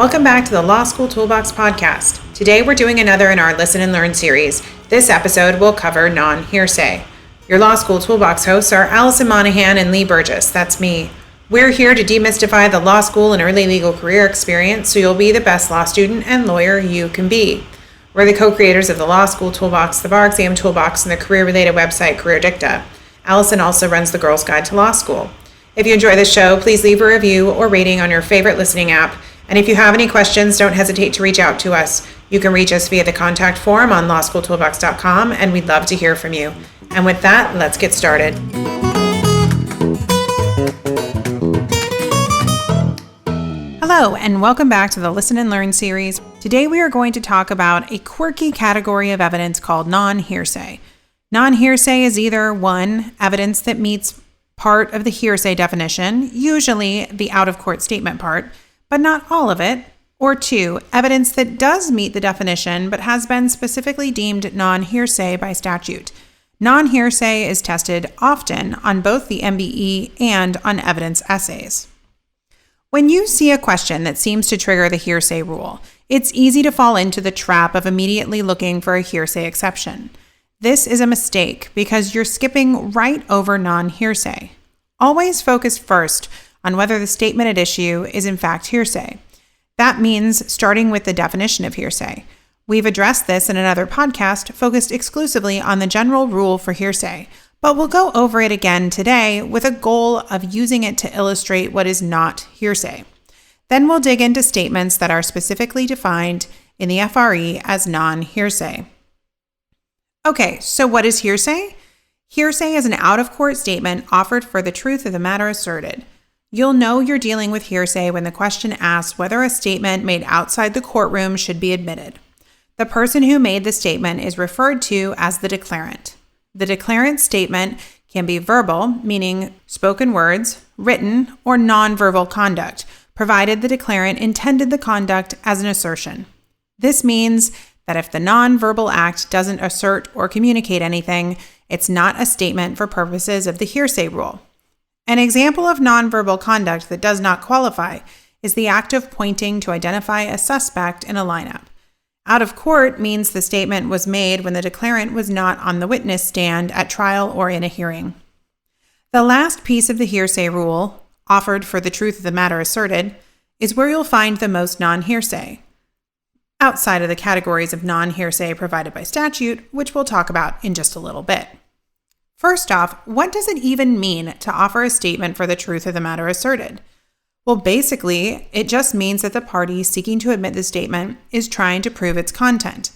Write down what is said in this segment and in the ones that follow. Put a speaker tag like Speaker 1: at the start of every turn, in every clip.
Speaker 1: Welcome back to the Law School Toolbox podcast. Today we're doing another in our Listen and Learn series. This episode will cover non-hearsay. Your Law School Toolbox hosts are Alison Monahan and Lee Burgess. That's me. We're here to demystify the law school and early legal career experience so you'll be the best law student and lawyer you can be. We're the co-creators of the Law School Toolbox, the Bar Exam Toolbox, and the career-related website Career Dicta. Alison also runs the Girls Guide to Law School. If you enjoy this show, please leave a review or rating on your favorite listening app. And if you have any questions, don't hesitate to reach out to us. You can reach us via the contact form on lawschooltoolbox.com, and we'd love to hear from you. And with that, let's get started. Hello, and welcome back to the Listen and Learn series. Today we are going to talk about a quirky category of evidence called non-hearsay. Non-hearsay is either 1, evidence that meets part of the hearsay definition, usually the out-of-court statement part, but not all of it, or 2, evidence that does meet the definition but has been specifically deemed non-hearsay by statute. Non-hearsay is tested often on both the MBE and on evidence essays. When you see a question that seems to trigger the hearsay rule, it's easy to fall into the trap of immediately looking for a hearsay exception. This is a mistake because you're skipping right over non-hearsay. Always focus first on whether the statement at issue is in fact hearsay. That means starting with the definition of hearsay. We've addressed this in another podcast focused exclusively on the general rule for hearsay, but we'll go over it again today with a goal of using it to illustrate what is not hearsay. Then we'll dig into statements that are specifically defined in the FRE as non-hearsay. Okay, so what is hearsay? Hearsay is an out-of-court statement offered for the truth of the matter asserted. You'll know you're dealing with hearsay when the question asks whether a statement made outside the courtroom should be admitted. The person who made the statement is referred to as the declarant. The declarant statement can be verbal, meaning spoken words, written, or nonverbal conduct, provided the declarant intended the conduct as an assertion. This means that if the nonverbal act doesn't assert or communicate anything, it's not a statement for purposes of the hearsay rule. An example of nonverbal conduct that does not qualify is the act of pointing to identify a suspect in a lineup. Out of court means the statement was made when the declarant was not on the witness stand at trial or in a hearing. The last piece of the hearsay rule, offered for the truth of the matter asserted, is where you'll find the most non-hearsay, outside of the categories of non-hearsay provided by statute, which we'll talk about in just a little bit. First off, what does it even mean to offer a statement for the truth of the matter asserted? Well, basically, it just means that the party seeking to admit the statement is trying to prove its content.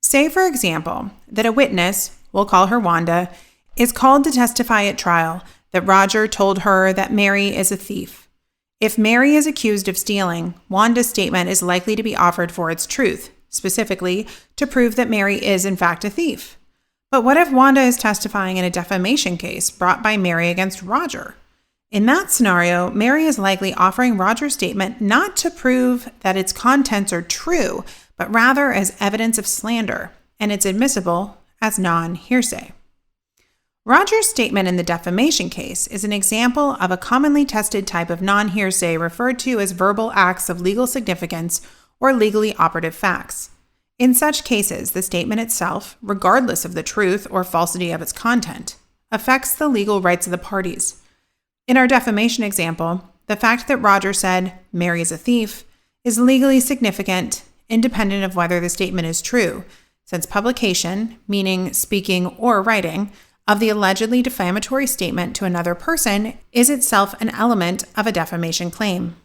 Speaker 1: Say, for example, that a witness, we'll call her Wanda, is called to testify at trial that Roger told her that Mary is a thief. If Mary is accused of stealing, Wanda's statement is likely to be offered for its truth, specifically to prove that Mary is in fact a thief. But what if Wanda is testifying in a defamation case brought by Mary against Roger? In that scenario, Mary is likely offering Roger's statement not to prove that its contents are true, but rather as evidence of slander, and it's admissible as non-hearsay. Roger's statement in the defamation case is an example of a commonly tested type of non-hearsay referred to as verbal acts of legal significance or legally operative facts. In such cases, the statement itself, regardless of the truth or falsity of its content, affects the legal rights of the parties. In our defamation example, the fact that Roger said, "Mary is a thief," is legally significant, independent of whether the statement is true, since publication, meaning speaking or writing, of the allegedly defamatory statement to another person is itself an element of a defamation claim.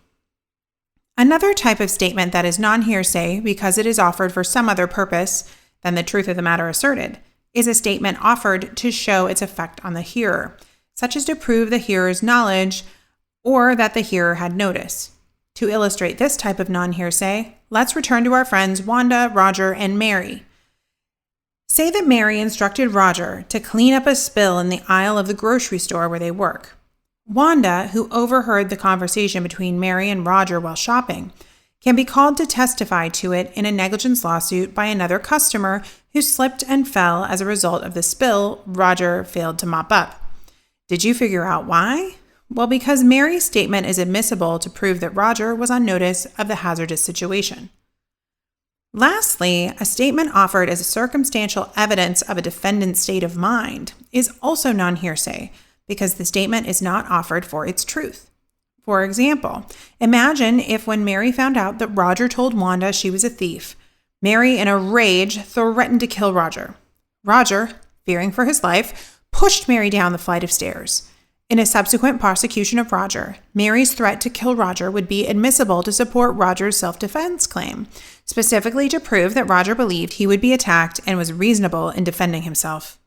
Speaker 1: Another type of statement that is non-hearsay because it is offered for some other purpose than the truth of the matter asserted is a statement offered to show its effect on the hearer, such as to prove the hearer's knowledge or that the hearer had notice. To illustrate this type of non-hearsay, let's return to our friends Wanda, Roger, and Mary. Say that Mary instructed Roger to clean up a spill in the aisle of the grocery store where they work. Wanda, who overheard the conversation between Mary and Roger while shopping, can be called to testify to it in a negligence lawsuit by another customer who slipped and fell as a result of the spill Roger failed to mop up. Did you figure out why? Well, because Mary's statement is admissible to prove that Roger was on notice of the hazardous situation. Lastly, a statement offered as circumstantial evidence of a defendant's state of mind is also non-hearsay because the statement is not offered for its truth. For example, imagine if when Mary found out that Roger told Wanda she was a thief, Mary, in a rage, threatened to kill Roger. Roger, fearing for his life, pushed Mary down the flight of stairs. In a subsequent prosecution of Roger, Mary's threat to kill Roger would be admissible to support Roger's self-defense claim, specifically to prove that Roger believed he would be attacked and was reasonable in defending himself.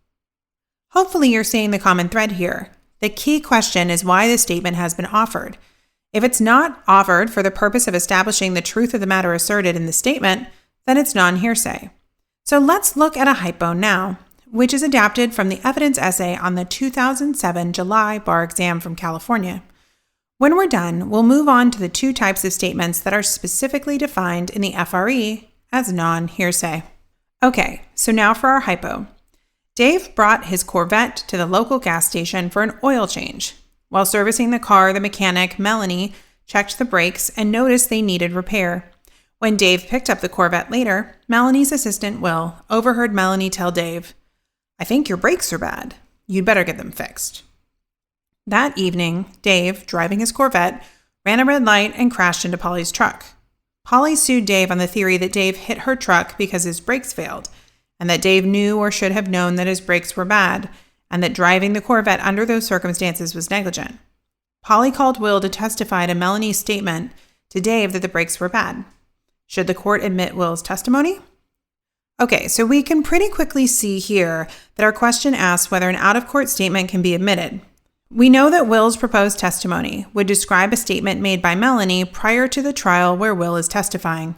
Speaker 1: Hopefully you're seeing the common thread here. The key question is why this statement has been offered. If it's not offered for the purpose of establishing the truth of the matter asserted in the statement, then it's non-hearsay. So let's look at a hypo now, which is adapted from the evidence essay on the 2007 July bar exam from California. When we're done, we'll move on to the two types of statements that are specifically defined in the FRE as non-hearsay. Okay, so now for our hypo. Dave brought his Corvette to the local gas station for an oil change. While servicing the car, the mechanic, Melanie, checked the brakes and noticed they needed repair. When Dave picked up the Corvette later, Melanie's assistant, Will, overheard Melanie tell Dave, "I think your brakes are bad. You'd better get them fixed." That evening, Dave, driving his Corvette, ran a red light and crashed into Polly's truck. Polly sued Dave on the theory that Dave hit her truck because his brakes failed, and that Dave knew or should have known that his brakes were bad, and that driving the Corvette under those circumstances was negligent. Polly called Will to testify to Melanie's statement to Dave that the brakes were bad. Should the court admit Will's testimony? Okay, so we can pretty quickly see here that our question asks whether an out-of-court statement can be admitted. We know that Will's proposed testimony would describe a statement made by Melanie prior to the trial where Will is testifying.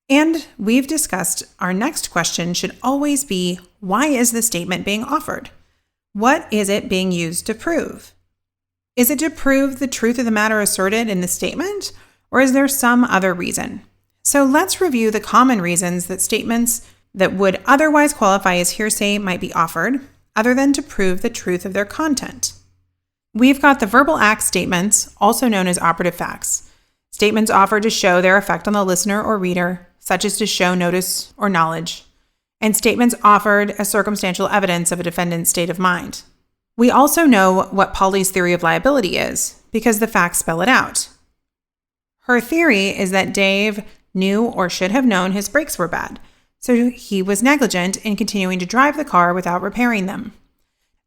Speaker 1: And we've discussed our next question should always be, why is the statement being offered? What is it being used to prove? Is it to prove the truth of the matter asserted in the statement, or is there some other reason? So let's review the common reasons that statements that would otherwise qualify as hearsay might be offered, other than to prove the truth of their content. We've got the verbal act statements, also known as operative facts. Statements offered to show their effect on the listener or reader, such as to show notice or knowledge. And statements offered as circumstantial evidence of a defendant's state of mind. We also know what Polly's theory of liability is, because the facts spell it out. Her theory is that Dave knew or should have known his brakes were bad, so he was negligent in continuing to drive the car without repairing them.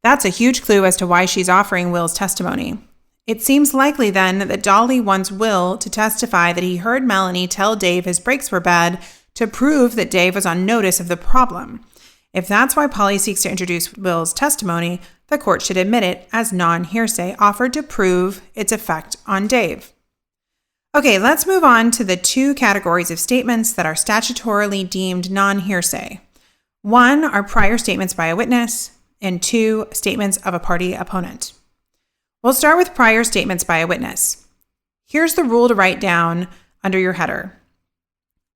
Speaker 1: That's a huge clue as to why she's offering Will's testimony. It seems likely then that Dolly wants Will to testify that he heard Melanie tell Dave his brakes were bad to prove that Dave was on notice of the problem. If that's why Polly seeks to introduce Will's testimony, the court should admit it as non-hearsay offered to prove its effect on Dave. Okay, let's move on to the two categories of statements that are statutorily deemed non-hearsay. One are prior statements by a witness, and two, statements of a party opponent. We'll start with prior statements by a witness. Here's the rule to write down under your header.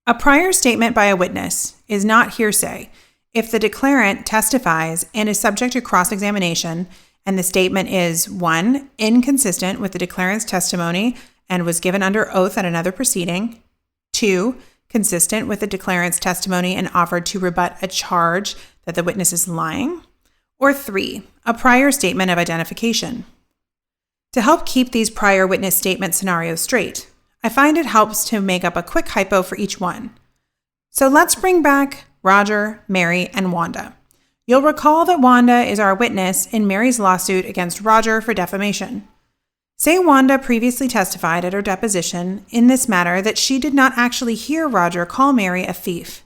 Speaker 1: A prior statement by a witness is not hearsay if the declarant testifies and is subject to cross-examination and the statement is 1. Inconsistent with the declarant's testimony and was given under oath at another proceeding, 2. Consistent with the declarant's testimony and offered to rebut a charge that the witness is lying, or 3. A prior statement of identification. To help keep these prior witness statement scenarios straight, I find it helps to make up a quick hypo for each one. So let's bring back Roger, Mary, and Wanda. You'll recall that Wanda is our witness in Mary's lawsuit against Roger for defamation. Say Wanda previously testified at her deposition in this matter that she did not actually hear Roger call Mary a thief.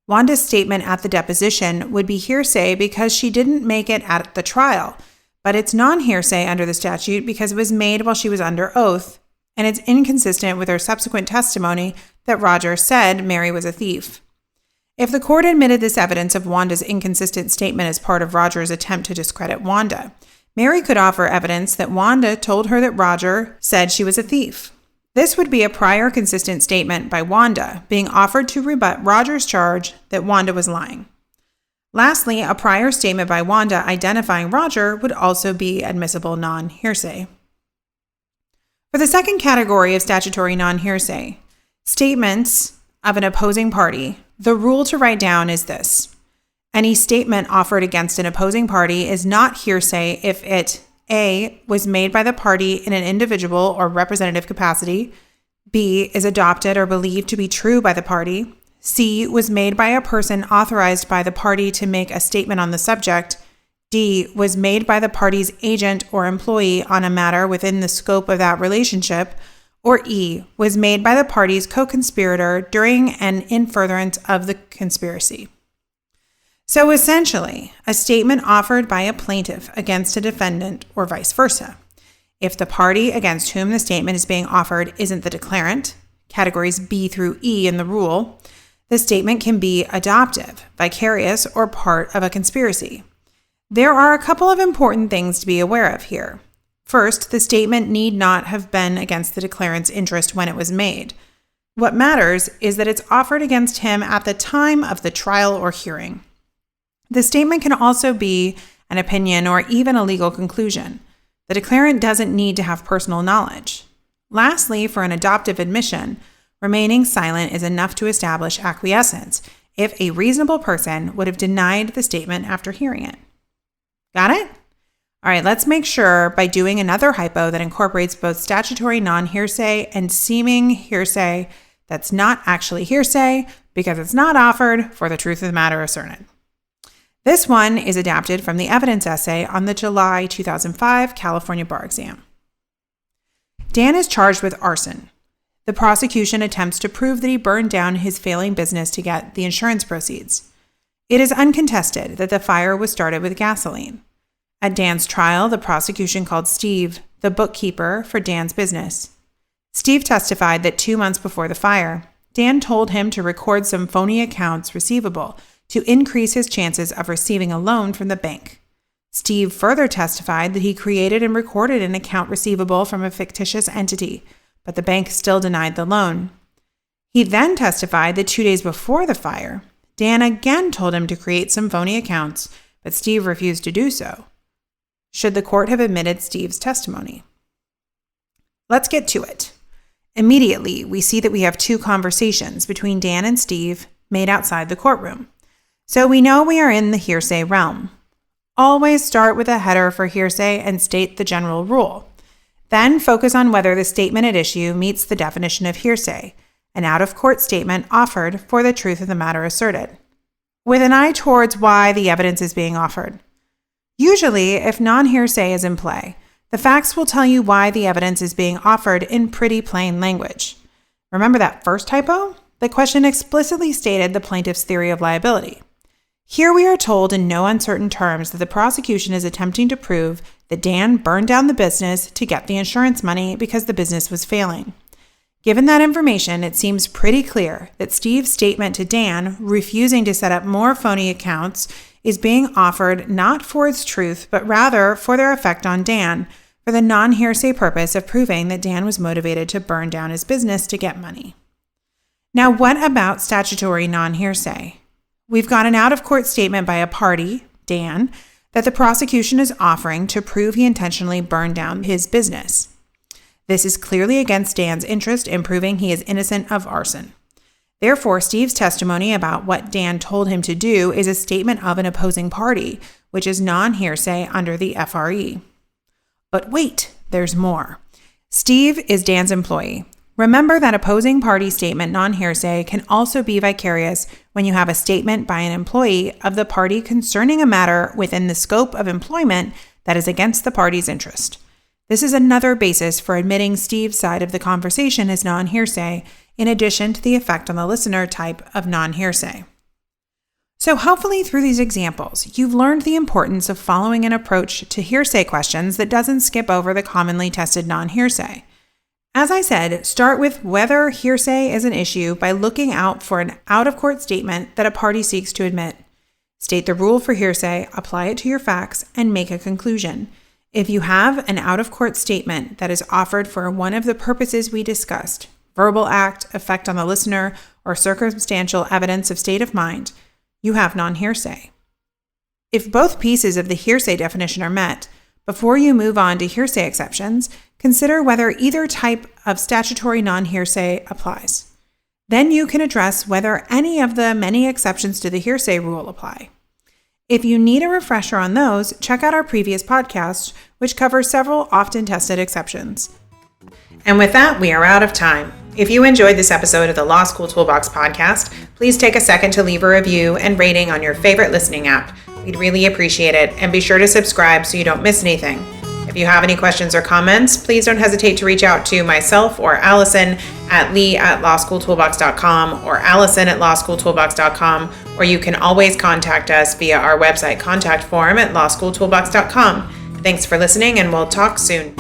Speaker 1: Wanda's statement at the deposition would be hearsay because she didn't make it at the trial, but it's non-hearsay under the statute because it was made while she was under oath, and it's inconsistent with her subsequent testimony that Roger said Mary was a thief. If the court admitted this evidence of Wanda's inconsistent statement as part of Roger's attempt to discredit Wanda, Mary could offer evidence that Wanda told her that Roger said she was a thief. This would be a prior consistent statement by Wanda being offered to rebut Roger's charge that Wanda was lying. Lastly, a prior statement by Wanda identifying Roger would also be admissible non-hearsay. For the second category of statutory non-hearsay, statements of an opposing party, the rule to write down is this. Any statement offered against an opposing party is not hearsay if it A, was made by the party in an individual or representative capacity, B, is adopted or believed to be true by the party, C, was made by a person authorized by the party to make a statement on the subject, D, was made by the party's agent or employee on a matter within the scope of that relationship, or E, was made by the party's co-conspirator during and in furtherance of the conspiracy. So essentially, a statement offered by a plaintiff against a defendant or vice versa. If the party against whom the statement is being offered isn't the declarant, categories B through E in the rule, the statement can be adoptive, vicarious, or part of a conspiracy. There are a couple of important things to be aware of here. First, the statement need not have been against the declarant's interest when it was made. What matters is that it's offered against him at the time of the trial or hearing. The statement can also be an opinion or even a legal conclusion. The declarant doesn't need to have personal knowledge. Lastly, for an adoptive admission, remaining silent is enough to establish acquiescence if a reasonable person would have denied the statement after hearing it. Got it? All right, let's make sure by doing another hypo that incorporates both statutory non-hearsay and seeming hearsay that's not actually hearsay because it's not offered for the truth of the matter asserted. This one is adapted from the evidence essay on the July 2005 California bar exam. Dan is charged with arson. The prosecution attempts to prove that he burned down his failing business to get the insurance proceeds. It is uncontested that the fire was started with gasoline. At Dan's trial, the prosecution called Steve the bookkeeper for Dan's business. Steve testified that 2 months before the fire, Dan told him to record some phony accounts receivable to increase his chances of receiving a loan from the bank. Steve further testified that he created and recorded an account receivable from a fictitious entity, but the bank still denied the loan. He then testified that 2 days before the fire, Dan again told him to create some phony accounts, but Steve refused to do so. Should the court have admitted Steve's testimony? Let's get to it. Immediately, we see that we have 2 conversations between Dan and Steve made outside the courtroom. So we know we are in the hearsay realm. Always start with a header for hearsay and state the general rule. Then focus on whether the statement at issue meets the definition of hearsay, an out-of-court statement offered for the truth of the matter asserted, with an eye towards why the evidence is being offered. Usually, if non-hearsay is in play, the facts will tell you why the evidence is being offered in pretty plain language. Remember that first typo? The question explicitly stated the plaintiff's theory of liability. Here we are told in no uncertain terms that the prosecution is attempting to prove that Dan burned down the business to get the insurance money because the business was failing. Given that information, it seems pretty clear that Steve's statement to Dan, refusing to set up more phony accounts, is being offered not for its truth, but rather for their effect on Dan, for the non-hearsay purpose of proving that Dan was motivated to burn down his business to get money. Now, what about statutory non-hearsay? We've got an out-of-court statement by a party, Dan, that the prosecution is offering to prove he intentionally burned down his business. This is clearly against Dan's interest in proving he is innocent of arson. Therefore, Steve's testimony about what Dan told him to do is a statement of an opposing party, which is non-hearsay under the FRE. But wait, there's more. Steve is Dan's employee. Remember that opposing party statement non-hearsay can also be vicarious when you have a statement by an employee of the party concerning a matter within the scope of employment that is against the party's interest. This is another basis for admitting Steve's side of the conversation as non-hearsay, in addition to the effect on the listener type of non-hearsay. So hopefully through these examples, you've learned the importance of following an approach to hearsay questions that doesn't skip over the commonly tested non-hearsay. As I said, start with whether hearsay is an issue by looking out for an out-of-court statement that a party seeks to admit. State the rule for hearsay, apply it to your facts, and make a conclusion. If you have an out-of-court statement that is offered for one of the purposes we discussed, verbal act, effect on the listener, or circumstantial evidence of state of mind, you have non-hearsay. If both pieces of the hearsay definition are met, Before you move on to hearsay exceptions, consider whether either type of statutory non-hearsay applies. Then you can address whether any of the many exceptions to the hearsay rule apply. If you need a refresher on those, check out our previous podcast, which covers several often tested exceptions. And with that, we are out of time. If you enjoyed this episode of the Law School Toolbox podcast, please take a second to leave a review and rating on your favorite listening app. We'd really appreciate it, and be sure to subscribe so you don't miss anything. If you have any questions or comments, please don't hesitate to reach out to myself or Alison at lee@lawschooltoolbox.com or allison@lawschooltoolbox.com, or you can always contact us via our website contact form at lawschooltoolbox.com. Thanks for listening, and we'll talk soon.